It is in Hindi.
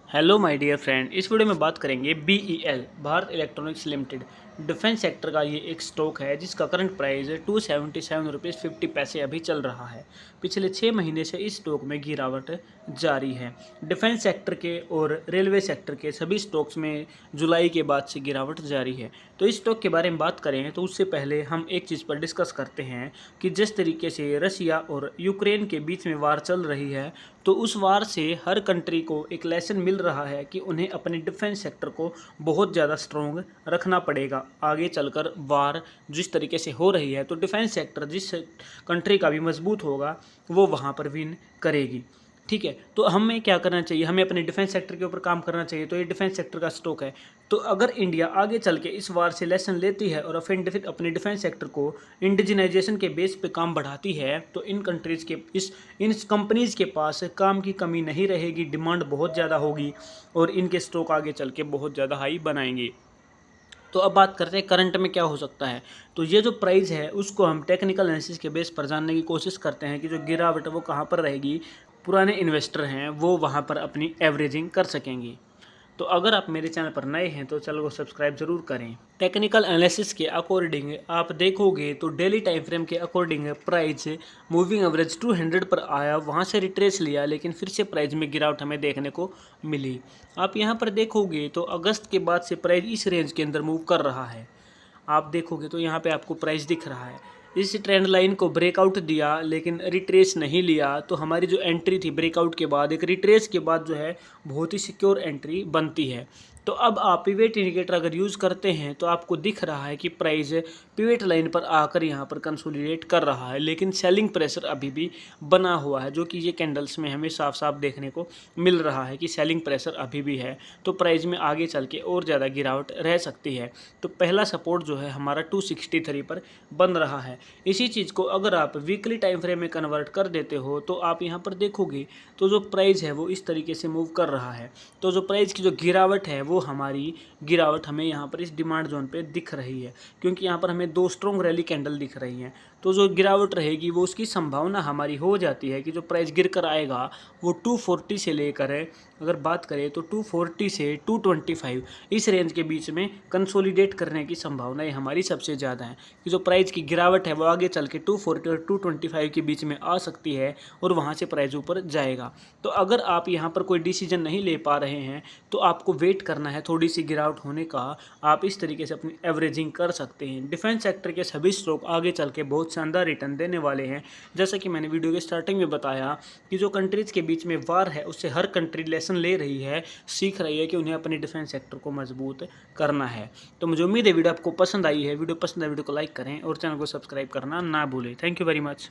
हेलो माय डियर फ्रेंड, इस वीडियो में बात करेंगे BEL Bharat electronics limited defence sector का। ये एक स्टॉक है जिसका करंट प्राइस 277 रुपीज़ 50 अभी चल रहा है। पिछले 6 महीने से इस स्टॉक में गिरावट जारी है। डिफेंस सेक्टर के और रेलवे सेक्टर के सभी स्टॉक्स में जुलाई के बाद से गिरावट जारी है। तो इस स्टॉक के बारे में बात करें तो उससे पहले हम एक चीज़ पर डिस्कस करते हैं कि जिस तरीके से रसिया और यूक्रेन के बीच में वार चल रही है, तो उस वार से हर कंट्री को एक लेसन मिल रहा है कि उन्हें अपने डिफेंस सेक्टर को बहुत ज़्यादा स्ट्रॉन्ग रखना पड़ेगा। आगे चलकर वार जिस तरीके से हो रही है, तो डिफेंस सेक्टर जिस कंट्री का भी मजबूत होगा वो वहाँ पर विन करेगी। ठीक है, तो हमें क्या करना चाहिए? हमें अपने डिफेंस सेक्टर के ऊपर काम करना चाहिए। तो ये डिफेंस सेक्टर का स्टॉक है। तो अगर इंडिया आगे चल के इस वार से लेसन लेती है और अपने डिफेंस सेक्टर को इंडिजिनाइजेशन के बेस पे काम बढ़ाती है, तो इन कंट्रीज़ के इन कंपनीज़ के पास काम की कमी नहीं रहेगी, डिमांड बहुत ज़्यादा होगी और इनके स्टॉक आगे चल के बहुत ज़्यादा हाई बनाएंगे। तो अब बात करते हैं करंट में क्या हो सकता है। तो ये जो प्राइस है उसको हम टेक्निकल एनालिसिस के बेस पर जानने की कोशिश करते हैं कि जो गिरावट है वो कहाँ पर रहेगी। पुराने इन्वेस्टर हैं वो वहाँ पर अपनी एवरेजिंग कर सकेंगे। तो अगर आप मेरे चैनल पर नए हैं तो चैनल को सब्सक्राइब जरूर करें। टेक्निकल एनालिसिस के अकॉर्डिंग आप देखोगे तो डेली टाइम फ्रेम के अकॉर्डिंग प्राइस मूविंग एवरेज 200 पर आया, वहां से रिट्रेस लिया, लेकिन फिर से प्राइस में गिरावट हमें देखने को मिली। आप यहां पर देखोगे तो अगस्त के बाद से प्राइस इस रेंज के अंदर मूव कर रहा है। आप देखोगे तो यहाँ पे आपको प्राइस दिख रहा है। इस ट्रेंड लाइन को ब्रेकआउट दिया लेकिन रिट्रेस नहीं लिया, तो हमारी जो एंट्री थी ब्रेकआउट के बाद, एक रिट्रेस के बाद जो है बहुत ही सिक्योर एंट्री बनती है। तो अब आप पिवेट इंडिकेटर अगर यूज़ करते हैं तो आपको दिख रहा है कि प्राइस पिवेट लाइन पर आकर यहाँ पर कंसोलिडेट कर रहा है, लेकिन सेलिंग प्रेशर अभी भी बना हुआ है, जो कि ये कैंडल्स में हमें साफ साफ देखने को मिल रहा है कि सेलिंग प्रेशर अभी भी है। तो प्राइस में आगे चल के और ज़्यादा गिरावट रह सकती है। तो पहला सपोर्ट जो है हमारा 263 पर बन रहा है। इसी चीज़ को अगर आप वीकली टाइम फ्रेम में कन्वर्ट कर देते हो तो आप यहाँ पर देखोगे तो जो प्राइस है वो इस तरीके से मूव कर रहा है। तो जो प्राइस की जो गिरावट है वो हमारी गिरावट हमें यहाँ पर इस डिमांड जोन पे दिख रही है, क्योंकि यहाँ पर हमें 2 स्ट्रॉन्ग रैली कैंडल दिख रही हैं। तो जो गिरावट रहेगी वो उसकी संभावना हमारी हो जाती है कि जो प्राइस गिर कर आएगा वो 240 से लेकर अगर बात करें तो 240 से 225 इस रेंज के बीच में कंसोलिडेट करने की संभावनाएं हमारी सबसे ज़्यादा है कि जो प्राइस की गिरावट है वो आगे चल के 240 और 225 के बीच में आ सकती है और वहाँ से प्राइस ऊपर जाएगा। तो अगर आप यहाँ पर कोई डिसीजन नहीं ले पा रहे हैं तो आपको वेट करना है थोड़ी सी गिरावट होने का। आप इस तरीके से अपनी एवरेजिंग कर सकते हैं। डिफेंस सेक्टर के सभी स्टॉक आगे चल के बहुत शानदार रिटर्न देने वाले हैं। जैसा कि मैंने वीडियो के स्टार्टिंग में बताया कि जो कंट्रीज़ के बीच में वार है उससे हर कंट्री लेसन ले रही है, सीख रही है कि उन्हें अपने डिफेंस सेक्टर को मजबूत करना है। तो मुझे उम्मीद है वीडियो आपको पसंद आई है। वीडियो पसंद है वीडियो को लाइक करें और चैनल को सब्सक्राइब करना ना भूलें। Thank you very much.